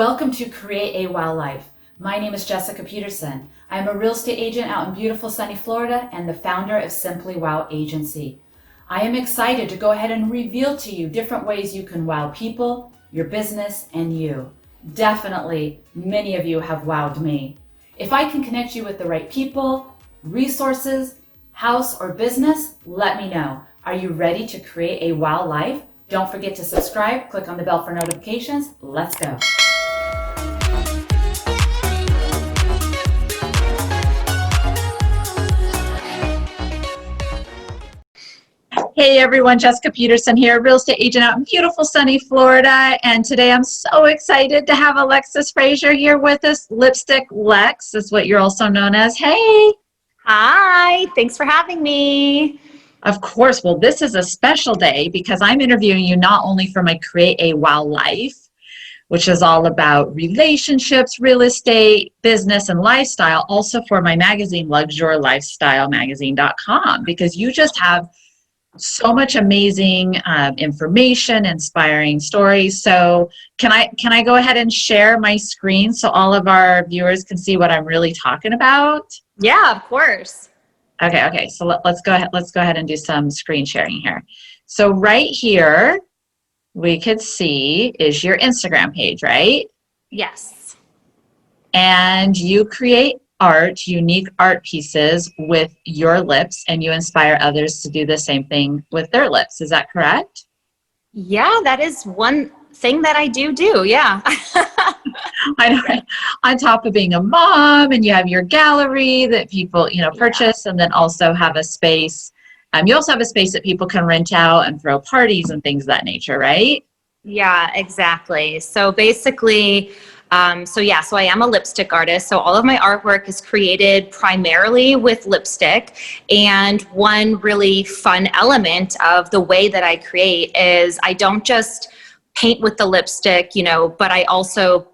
Welcome to Create a Wow Life. My name is Jessica Peterson. I'm a real estate agent out in beautiful sunny Florida and the founder of Simply Wow Agency. I am excited to go ahead and reveal to you different ways you can wow people, your business, and you. Definitely, many of you have wowed me. If I can connect you with the right people, resources, house, or business, let me know. Are you ready to create a wow life? Don't forget to subscribe, click on the bell for notifications. Let's go. Hey everyone, Jessica Peterson here, real estate agent out in beautiful sunny Florida. And today I'm so excited to have Alexis Frazier here with us. Lipstick Lex is what you're also known as. Hey. Hi, thanks for having me. Of course. Well, this is a special day because I'm interviewing you not only for my Create a Wow Life, which is all about relationships, real estate, business, and lifestyle, also for my magazine, luxurylifestylemagazine.com, because you just have so much amazing information, inspiring stories. So can I go ahead and share my screen so all of our viewers can see what I'm really talking about? Yeah, of course. Okay. So let's go ahead and do some screen sharing here. So right here, we could see is your Instagram page, right? Yes. And you create art, unique art pieces with your lips, and you inspire others to do the same thing with their lips. Is that correct? Yeah, that is one thing that I do. Yeah. I know, right? On top of being a mom, and you have your gallery that people, purchase, and then also have a space. You also have a space that people can rent out and throw parties and things of that nature, right? Yeah, exactly. So basically, so I am a lipstick artist. So all of my artwork is created primarily with lipstick. And one really fun element of the way that I create is I don't just paint with the lipstick, but I also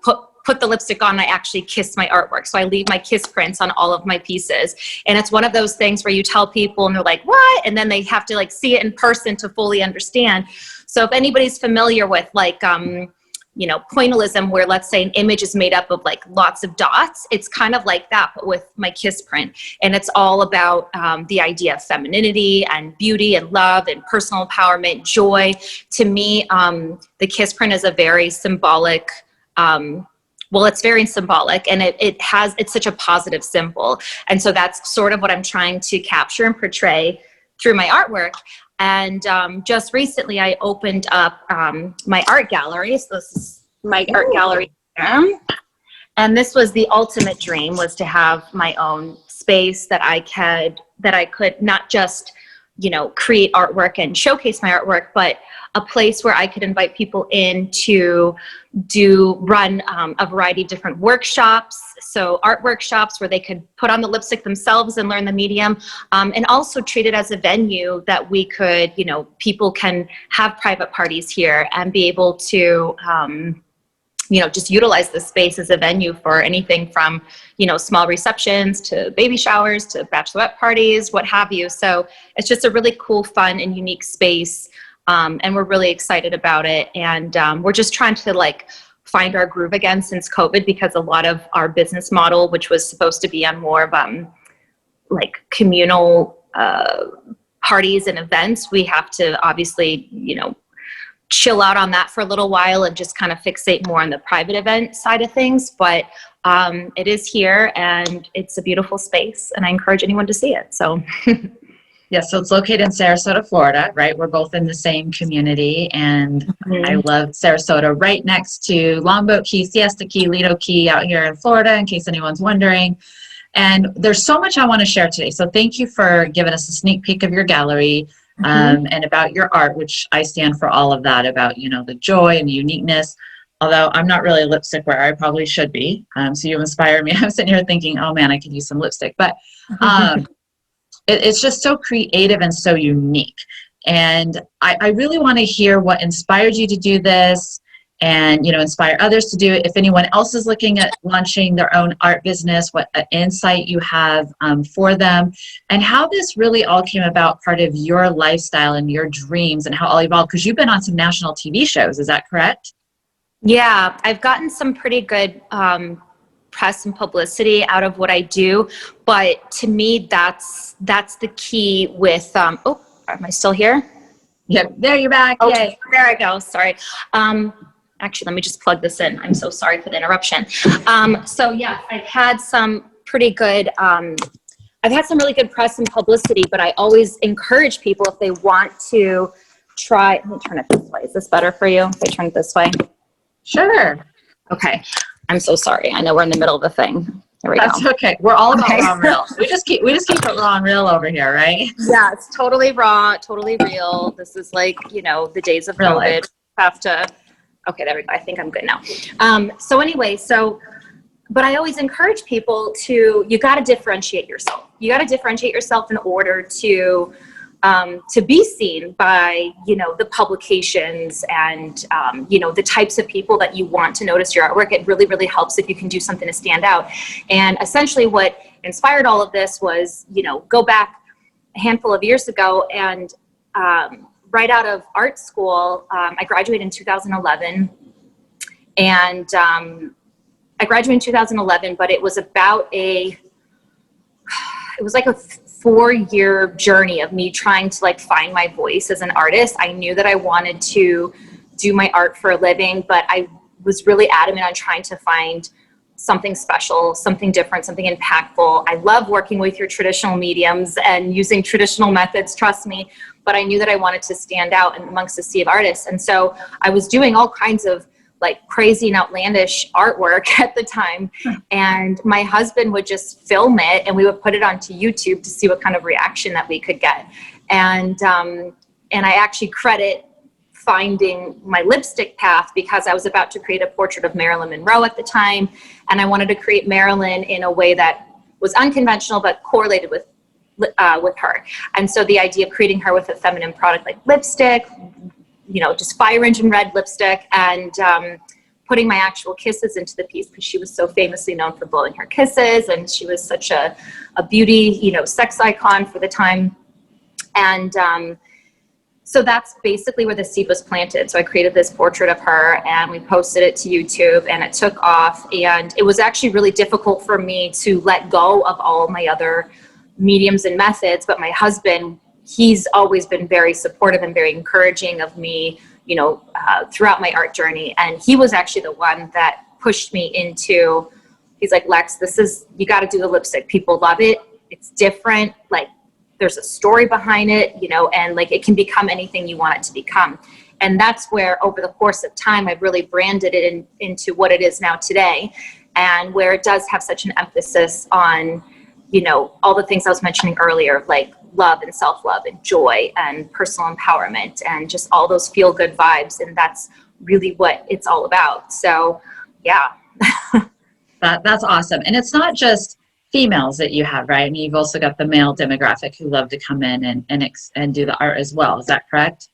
put the lipstick on, I actually kiss my artwork. So I leave my kiss prints on all of my pieces. And it's one of those things where you tell people and they're like, what? And then they have to see it in person to fully understand. So if anybody's familiar with pointillism, where let's say an image is made up of lots of dots, it's kind of like that, but with my kiss print. And it's all about the idea of femininity and beauty and love and personal empowerment, joy. To me, the kiss print is a very symbolic, it's very symbolic, and it's such a positive symbol. And so that's sort of what I'm trying to capture and portray through my artwork. And just recently I opened up my art gallery. So this is my art gallery. And this was the ultimate dream, was to have my own space that I could not just, create artwork and showcase my artwork, but a place where I could invite people in to run a variety of different workshops. So art workshops where they could put on the lipstick themselves and learn the medium, and also treat it as a venue that we could, people can have private parties here and be able to, just utilize the space as a venue for anything from, small receptions to baby showers to bachelorette parties, what have you. So it's just a really cool, fun, and unique space. And we're really excited about it. And we're just trying to find our groove again since COVID, because a lot of our business model, which was supposed to be on more of communal parties and events, we have to obviously, chill out on that for a little while and just kind of fixate more on the private event side of things. But it is here, and it's a beautiful space, and I encourage anyone to see it. So yeah, so it's located in Sarasota, Florida, right? We're both in the same community, and I love Sarasota, right next to Longboat Key, Siesta Key, Lido Key out here in Florida, in case anyone's wondering. And there's so much I want to share today. So thank you for giving us a sneak peek of your gallery. And about your art, which I stand for all of that, about, the joy and the uniqueness, although I'm not really a lipstick wearer, I probably should be. So you inspire me. I'm sitting here thinking, oh man, I could use some lipstick, but it's just so creative and so unique. And I really want to hear what inspired you to do this, and inspire others to do it. If anyone else is looking at launching their own art business, what insight you have for them, and how this really all came about, part of your lifestyle and your dreams, and how all evolved, because you've been on some national TV shows. Is that correct? Yeah, I've gotten some pretty good press and publicity out of what I do, but to me, that's the key with. Oh, am I still here? Yep, there you're back. Oh, Yay. there I go. Sorry. Actually, let me just plug this in. I'm so sorry for the interruption. So yeah, I've had some pretty good. I've had some really good press and publicity, but I always encourage people if they want to try. Let me turn it this way. Is this better for you if I turn it this way? Sure. Okay. I'm so sorry. I know we're in the middle of the thing. There we That's go. okay. We're all about Okay. raw and real. We just keep it raw and real over here, right? Yeah, it's totally raw, totally real. This is like, the days of Real COVID. life. Have to, okay, there we go. I think I'm good now. So anyway, but I always encourage people you got to differentiate yourself. You got to differentiate yourself in order to be seen by, the publications and, the types of people that you want to notice your artwork. It really, really helps if you can do something to stand out. And essentially what inspired all of this was, go back a handful of years ago and right out of art school, I graduated in 2011 and I graduated in 2011, but it was like a 4-year journey of me trying to find my voice as an artist. I knew that I wanted to do my art for a living, but I was really adamant on trying to find something special, something different, something impactful. I love working with your traditional mediums and using traditional methods, trust me, but I knew that I wanted to stand out amongst the sea of artists. And so I was doing all kinds of crazy and outlandish artwork at the time. And my husband would just film it and we would put it onto YouTube to see what kind of reaction that we could get. And I actually credit finding my lipstick path because I was about to create a portrait of Marilyn Monroe at the time. And I wanted to create Marilyn in a way that was unconventional, but correlated with her. And so the idea of creating her with a feminine product like lipstick, just fire engine red lipstick and putting my actual kisses into the piece because she was so famously known for blowing her kisses and she was such a beauty, sex icon for the time. And so that's basically where the seed was planted. So I created this portrait of her and we posted it to YouTube and it took off. And it was actually really difficult for me to let go of all my other mediums and methods, but my husband, he's always been very supportive and very encouraging of me, throughout my art journey. And he was actually the one that pushed me into, he's like, Lex, you got to do the lipstick. People love it. It's different. There's a story behind it, and it can become anything you want it to become. And that's where over the course of time, I've really branded it into what it is now today. And where it does have such an emphasis on, all the things I was mentioning earlier, like love and self-love and joy and personal empowerment and just all those feel-good vibes. And that's really what it's all about. So, yeah. That's awesome. And it's not just females that you have, right? And you've also got the male demographic who love to come in and do the art as well. Is that correct?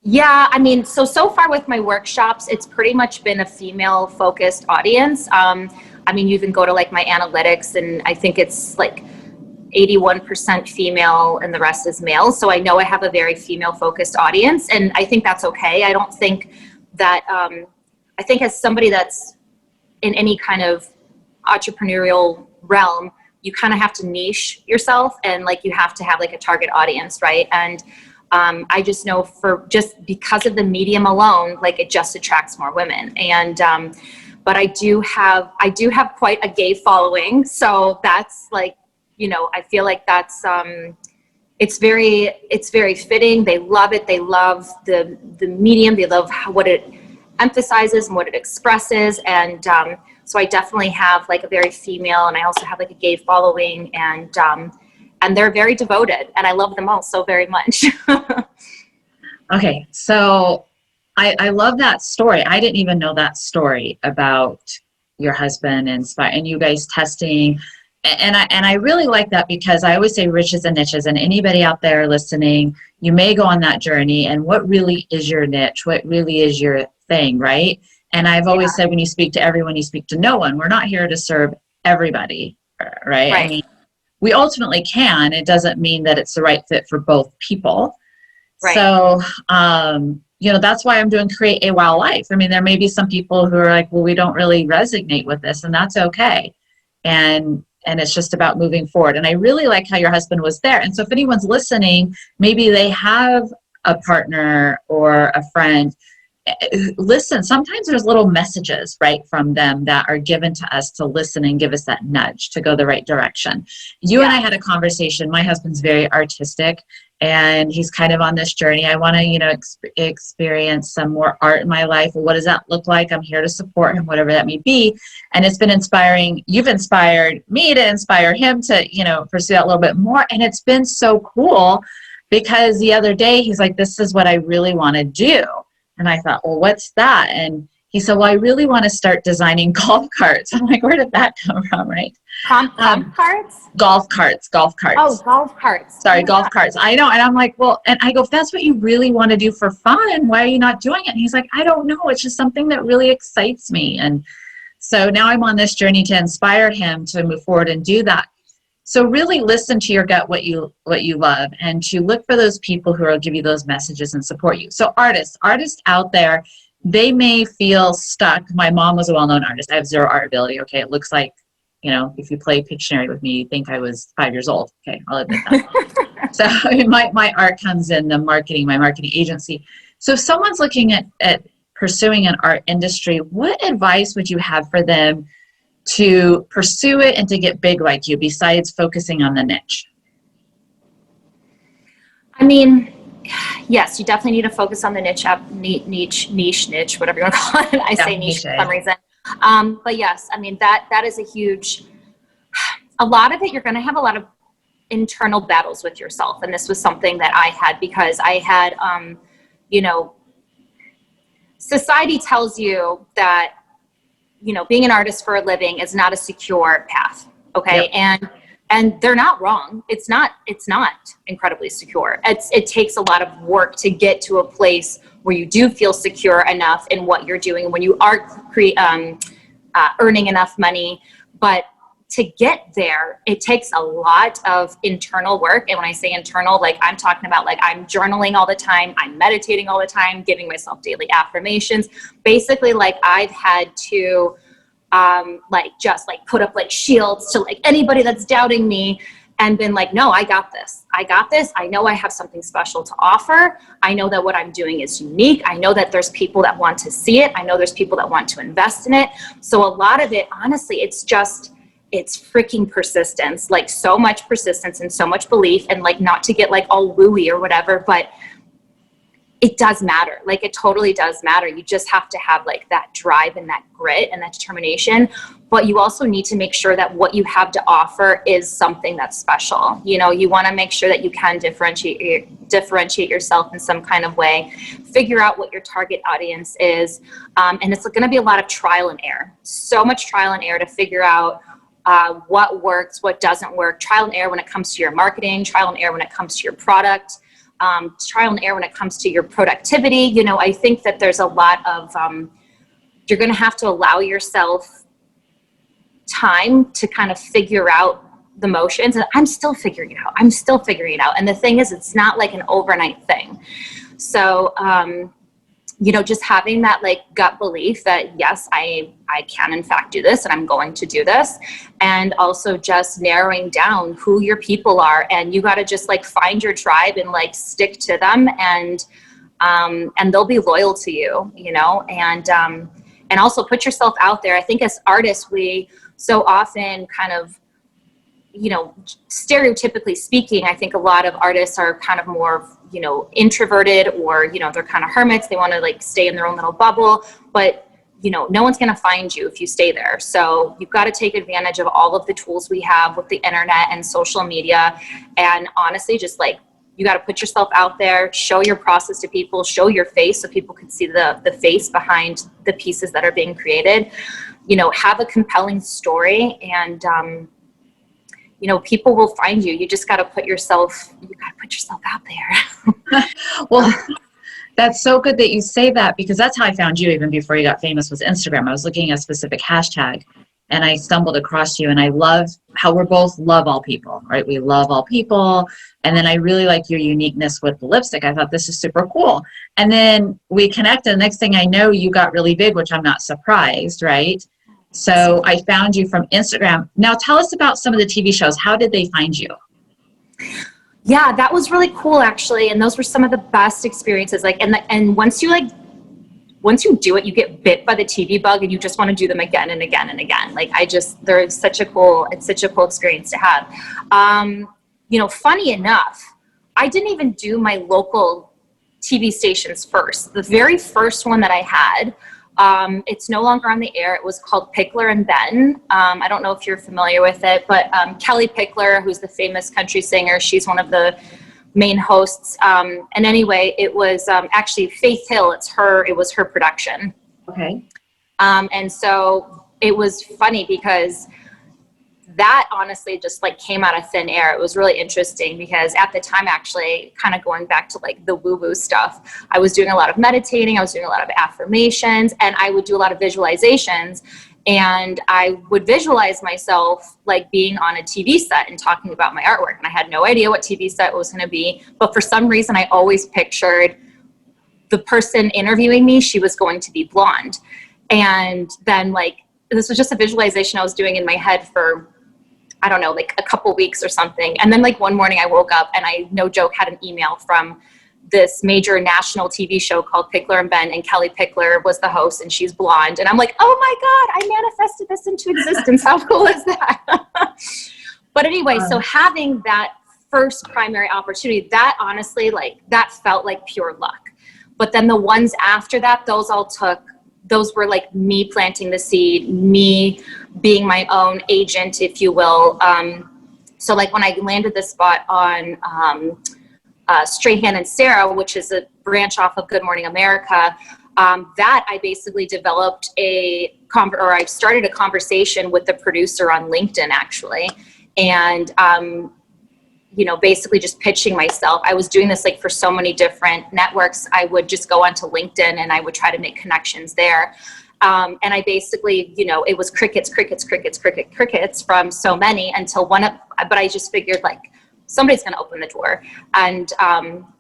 Yeah, I mean, so far with my workshops, it's pretty much been a female-focused audience. You can go to my analytics, and I think it's 81% female, and the rest is male. So I know I have a very female-focused audience, and I think that's okay. I don't think that. I think as somebody that's in any kind of entrepreneurial realm, you kind of have to niche yourself, and you have to have a target audience, right? And I just know because of the medium alone, it just attracts more women. And but I do have quite a gay following, so that's I feel like that's it's very fitting. They love it. They love the medium. They love what it emphasizes and what it expresses. And so I definitely have a very female, and I also have a gay following, and they're very devoted, and I love them all so very much. Okay, so I love that story. I didn't even know that story about your husband and you guys testing. And I really like that because I always say riches and niches, and anybody out there listening, you may go on that journey, and what really is your niche? What really is your thing, right? And I've always said, when you speak to everyone, you speak to no one. We're not here to serve everybody, right? I mean, we ultimately can. It doesn't mean that it's the right fit for both people. Right. So, that's why I'm doing Create a Wow Life. I mean, there may be some people who are like, well, we don't really resonate with this, and that's okay. And it's just about moving forward. And I really like how your husband was there. And so if anyone's listening, maybe they have a partner or a friend, listen, sometimes there's little messages, right, from them that are given to us to listen and give us that nudge to go the right direction. You and I had a conversation. My husband's very artistic, and he's kind of on this journey. I want to, experience some more art in my life. What does that look like? I'm here to support him, whatever that may be. And it's been inspiring. You've inspired me to inspire him to, pursue that a little bit more. And it's been so cool because the other day he's like, this is what I really want to do. And I thought, well, what's that? And he said, well, I really want to start designing golf carts. I'm like, where did that come from, right? Carts? Golf carts. Oh, golf carts. Sorry, golf carts. I know. And I'm like, well, and I go, if that's what you really want to do for fun, why are you not doing it? And he's like, I don't know. It's just something that really excites me. And so now I'm on this journey to inspire him to move forward and do that. So really listen to your gut, what you love, and to look for those people who will give you those messages and support you. So artists out there, they may feel stuck. My mom was a well-known artist. I have zero art ability. Okay. It looks like, if you play Pictionary with me, you think I was 5 years old. Okay. I'll admit that. So my art comes in my marketing agency. So if someone's looking at pursuing an art industry, what advice would you have for them to pursue it and to get big like you, besides focusing on the niche? I mean, yes, you definitely need to focus on the niche, whatever you want to call it. I say niche for some reason. But yes, I mean, that is a lot of it, you're going to have a lot of internal battles with yourself. And this was something that I had because I had, society tells you that, being an artist for a living is not a secure path. Okay. Yep. And they're not wrong. It's not incredibly secure. It takes a lot of work to get to a place where you do feel secure enough in what you're doing, when you are earning enough money. But to get there, it takes a lot of internal work. And when I say internal, like I'm talking about, like I'm journaling all the time, I'm meditating all the time, giving myself daily affirmations. Basically, like I've had to just put up like shields to like anybody that's doubting me, and been like, no, I got this. I know I have something special to offer. I know that what I'm doing is unique. I know that there's people that want to see it. I know there's people that want to invest in it. So a lot of it, honestly, it's freaking persistence, like so much persistence and so much belief, and like not to get like all wooey or whatever, but it does matter. Like it totally does matter. You just have to have like that drive and that grit and that determination, but you also need to make sure that what you have to offer is something that's special. You want to make sure that you can differentiate yourself in some kind of way, figure out what your target audience is. And it's going to be a lot of trial and error, so much trial and error to figure out what works, what doesn't work, trial and error when it comes to your marketing, trial and error when it comes to your product, trial and error when it comes to your productivity. I think that there's a lot of, you're going to have to allow yourself time to kind of figure out the motions. And I'm still figuring it out. And the thing is, it's not like an overnight thing. So, just having that like gut belief that yes, I can in fact do this, and I'm going to do this. And also just narrowing down who your people are, and you got to just like find your tribe and like stick to them, and they'll be loyal to you, and also put yourself out there. I think as artists, we so often kind of, stereotypically speaking, I think a lot of artists are kind of more, introverted, or, they're kind of hermits. They want to like stay in their own little bubble, but no one's going to find you if you stay there. So you've got to take advantage of all of the tools we have with the internet and social media. And honestly, just like, you got to put yourself out there, show your process to people, show your face so people can see the face behind the pieces that are being created, have a compelling story, and, people will find you. You just got to put yourself out there. Well, that's so good that you say that, because that's how I found you even before you got famous, was Instagram. I was looking at a specific hashtag and I stumbled across you, and I love how we're both love all people, right? We love all people. And then I really like your uniqueness with the lipstick. I thought this is super cool. And then we connected. The next thing I know, you got really big, which I'm not surprised, right? So I found you from Instagram. Now tell us about some of the TV shows. How did they find you? Yeah, that was really cool actually. And those were some of the best experiences. Like, and once you do it, you get bit by the TV bug and you just want to do them again and again and again. Like it's such a cool experience to have. Funny enough, I didn't even do my local TV stations first. The very first one that I had, it's no longer on the air. It was called Pickler and Ben. I don't know if you're familiar with it, but Kelly Pickler, who's the famous country singer, she's one of the main hosts. And anyway, it was actually Faith Hill. It was her production. Okay. And so it was funny because that honestly just like came out of thin air. It was really interesting because at the time, actually, kind of going back to like the woo-woo stuff, I was doing a lot of meditating, I was doing a lot of affirmations, and I would do a lot of visualizations. And I would visualize myself like being on a TV set and talking about my artwork. And I had no idea what TV set it was going to be. But for some reason, I always pictured the person interviewing me, she was going to be blonde. And then like, this was just a visualization I was doing in my head for, I don't know, like a couple weeks or something. And then like one morning I woke up and I, no joke, had an email from this major national TV show called Pickler and Ben, and Kelly Pickler was the host and she's blonde. And I'm like, oh my God, I manifested this into existence. How cool is that? But anyway, so having that first primary opportunity, that honestly, like that felt like pure luck. But then the ones after that, those were like me planting the seed, me being my own agent, if you will. So like when I landed this spot on Strahan and Sarah, which is a branch off of Good Morning America, that I basically developed I started a conversation with the producer on LinkedIn actually. And, basically just pitching myself. I was doing this like for so many different networks. I would just go onto LinkedIn and I would try to make connections there. And I basically, it was crickets from so many until but I just figured like somebody's going to open the door. And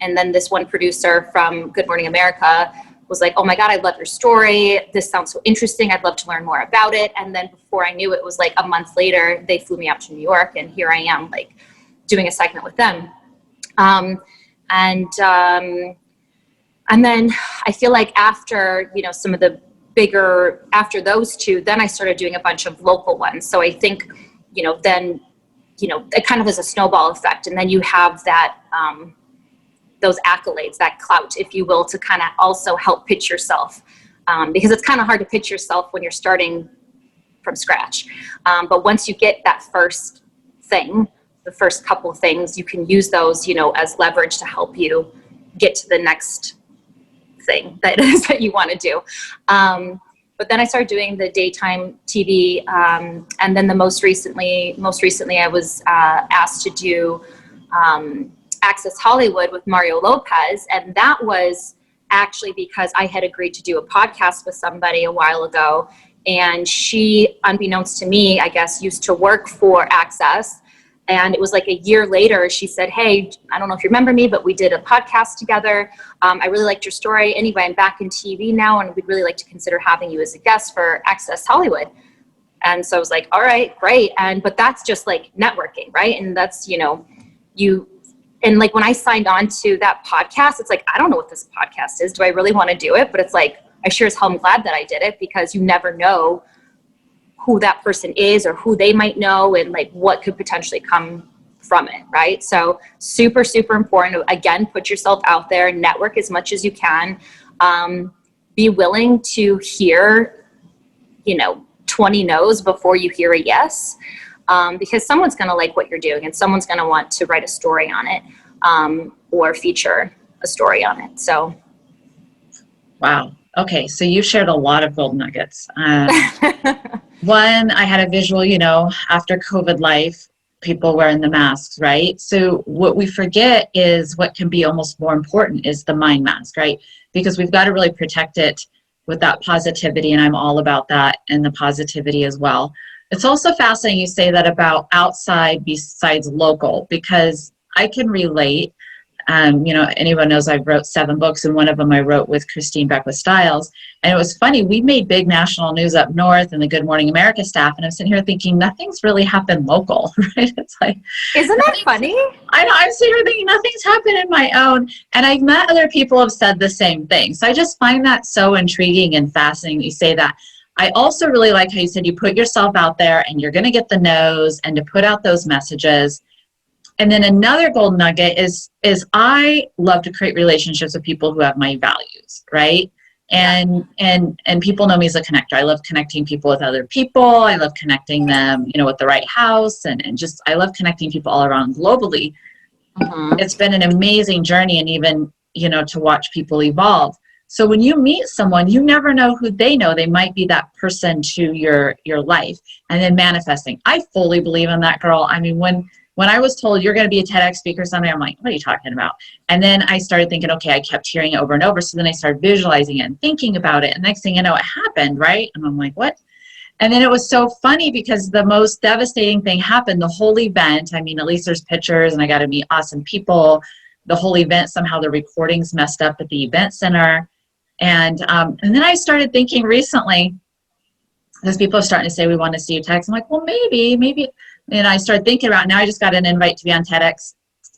then this one producer from Good Morning America was like, oh my God, I love your story. This sounds so interesting. I'd love to learn more about it. And then before I knew it was like a month later, they flew me out to New York and here I am like doing a segment with them. And then I feel like after, some of the after those two, then I started doing a bunch of local ones. So I think, then, it kind of is a snowball effect. And then you have that, those accolades, that clout, if you will, to kind of also help pitch yourself. Because it's kind of hard to pitch yourself when you're starting from scratch. But once you get that first thing, the first couple of things, you can use those, as leverage to help you get to the next thing that is that you want to do. But then I started doing the daytime TV. And then most recently I was asked to do Access Hollywood with Mario Lopez. And that was actually because I had agreed to do a podcast with somebody a while ago. And she, unbeknownst to me, I guess, used to work for Access. And it was like a year later, she said, hey, I don't know if you remember me, but we did a podcast together. I really liked your story. Anyway, I'm back in TV now, and we'd really like to consider having you as a guest for Access Hollywood. And so I was like, all right, great. But that's just like networking, right? And that's, and like when I signed on to that podcast, it's like, I don't know what this podcast is. Do I really want to do it? But it's like, I sure as hell am glad that I did it, because you never know who that person is or who they might know and like what could potentially come from it, right? So super, super important to, again, put yourself out there, network as much as you can. Be willing to hear, 20 no's before you hear a yes, because someone's going to like what you're doing and someone's going to want to write a story on it, or feature a story on it. So. Wow. Okay. So you shared a lot of gold nuggets. One, I had a visual, after COVID life, people wearing the masks, right? So what we forget is what can be almost more important is the mind mask, right? Because we've got to really protect it with that positivity. And I'm all about that and the positivity as well. It's also fascinating you say that about outside besides local, because I can relate. Anyone knows I wrote 7 books, and one of them I wrote with Christine Beckwith Stiles. And it was funny, we made big national news up north and the Good Morning America staff, and I'm sitting here thinking nothing's really happened local, right? It's like, Isn't that funny? I know, I'm sitting here thinking nothing's happened in my own. And I've met other people who have said the same thing. So I just find that so intriguing and fascinating that you say that. I also really like how you said you put yourself out there and you're going to get the no's, and to put out those messages. And then another gold nugget is I love to create relationships with people who have my values, right? And people know me as a connector. I love connecting people with other people. I love connecting them, with the right house, and just I love connecting people all around globally. Mm-hmm. It's been an amazing journey, and even, to watch people evolve. So when you meet someone, you never know who they know. They might be that person to your life, and then manifesting. I fully believe in that, girl. I mean, when I was told you're going to be a TEDx speaker someday, I'm like, what are you talking about? And then I started thinking, okay, I kept hearing it over and over. So then I started visualizing it and thinking about it. And next thing you know, it happened, right? And I'm like, what? And then it was so funny because the most devastating thing happened. The whole event, I mean, at least there's pictures and I got to meet awesome people. The whole event, somehow the recordings messed up at the event center. And then I started thinking recently, because people are starting to say, we want to see you TEDx. I'm like, well, maybe. And I started thinking about, now I just got an invite to be on TEDx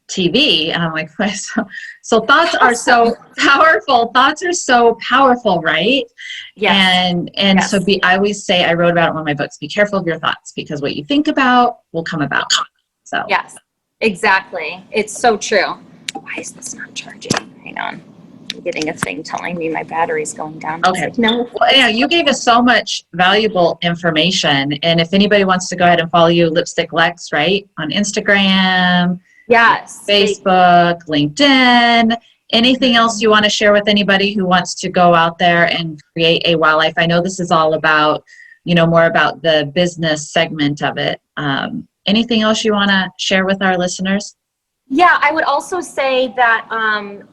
TV. And I'm like, so thoughts are so powerful. Thoughts are so powerful, right? Yes. And yes. So I always say, I wrote about it in one of my books, be careful of your thoughts, because what you think about will come about. So yes, exactly. It's so true. Why is this not charging? Hang on. I'm getting a thing telling me my battery's going down. Okay. Like, no. Well, you gave us so much valuable information. And if anybody wants to go ahead and follow you, Lipstick Lex, right? On Instagram, yes, Facebook, LinkedIn, anything else you want to share with anybody who wants to go out there and create a wild life? I know this is all about, more about the business segment of it. Anything else you want to share with our listeners? Yeah, I would also say that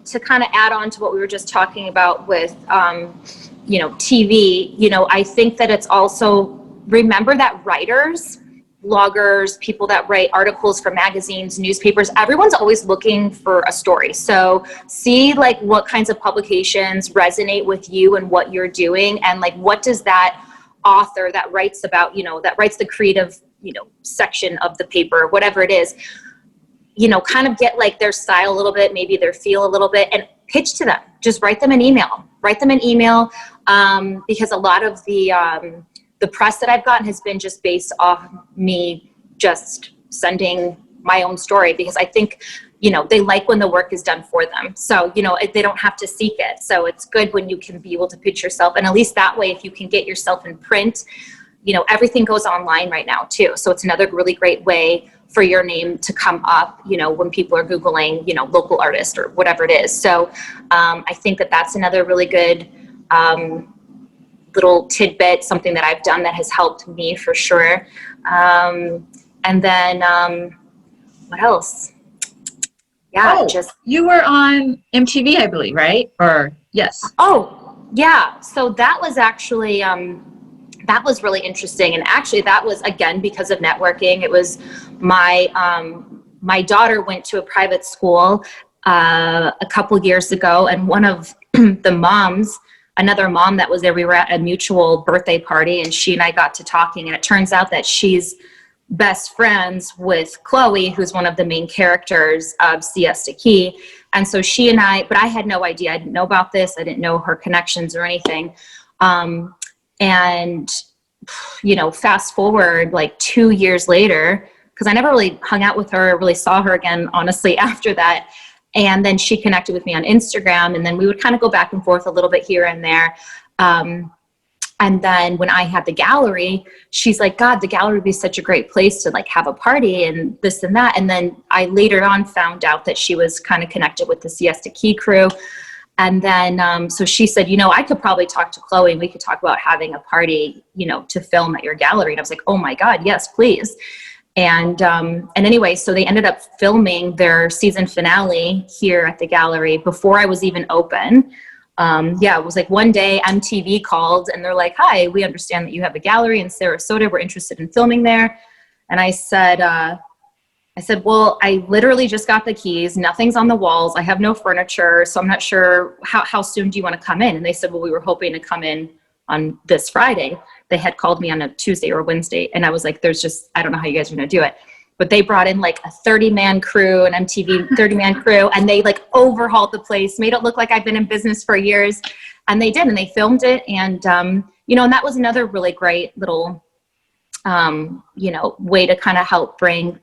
to kind of add on to what we were just talking about with, TV, I think that it's also, remember that writers, bloggers, people that write articles for magazines, newspapers, everyone's always looking for a story. So see like what kinds of publications resonate with you and what you're doing, and like what does that author that writes about, that writes the creative, section of the paper, whatever it is, kind of get like their style a little bit, maybe their feel a little bit, and pitch to them. Just write them an email, because a lot of the press that I've gotten has been just based off me just sending my own story, because I think, they like when the work is done for them. So, they don't have to seek it. So it's good when you can be able to pitch yourself. And at least that way, if you can get yourself in print, everything goes online right now too. So it's another really great way for your name to come up, when people are Googling, local artist or whatever it is. So I think that that's another really good little tidbit, something that I've done that has helped me for sure. And then what else? Yeah, you were on MTV, I believe, right? Or yes. Oh, yeah. So that was actually, that was really interesting. And actually that was, again, because of networking. It was my daughter went to a private school a couple years ago, and one of the moms, another mom that was there, we were at a mutual birthday party, and she and I got to talking, and it turns out that she's best friends with Chloe, who's one of the main characters of Siesta Key. And so she and I, but I had no idea. I didn't know about this. I didn't know her connections or anything. And, fast forward like 2 years later, because I never really hung out with her, really saw her again, honestly, after that. And then she connected with me on Instagram, and then we would kind of go back and forth a little bit here and there. And then when I had the gallery, she's like, God, the gallery would be such a great place to like have a party and this and that. And then I later on found out that she was kind of connected with the Siesta Key crew. And then, so she said, I could probably talk to Chloe and we could talk about having a party, to film at your gallery. And I was like, oh my God, yes, please. And anyway, so they ended up filming their season finale here at the gallery before I was even open. Yeah, it was like one day MTV called and they're like, hi, we understand that you have a gallery in Sarasota. We're interested in filming there. And I said, well, I literally just got the keys. Nothing's on the walls. I have no furniture. So I'm not sure how soon do you want to come in? And they said, well, we were hoping to come in on this Friday. They had called me on a Tuesday or Wednesday. And I was like, I don't know how you guys are going to do it. But they brought in like a 30-man crew, an MTV 30-man crew, and they like overhauled the place, made it look like I've been in business for years. And they did, and they filmed it. And, and that was another really great little, way to kind of help bring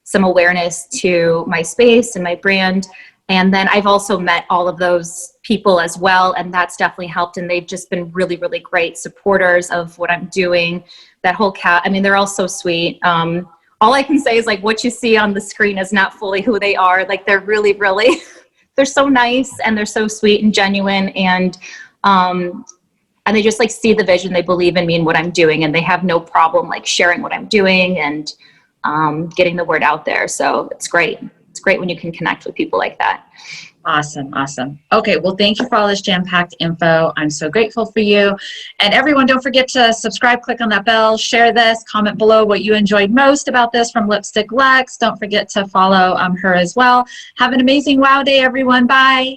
some awareness to my space and my brand. And then I've also met all of those people as well, and that's definitely helped. And they've just been really, really great supporters of what I'm doing. That whole they're all so sweet. All I can say is like what you see on the screen is not fully who they are. Like they're really, really, they're so nice and they're so sweet and genuine. And they just like see the vision. They believe in me and what I'm doing, and they have no problem like sharing what I'm doing and getting the word out there. So it's great. It's great when you can connect with people like that. Awesome. Awesome. Okay. Well, thank you for all this jam-packed info. I'm so grateful for you. And everyone, don't forget to subscribe, click on that bell, share this, comment below what you enjoyed most about this from Lipstick Lex. Don't forget to follow her as well. Have an amazing wow day, everyone. Bye.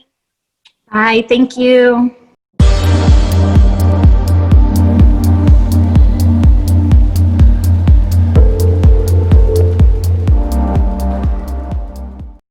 Bye. Thank you.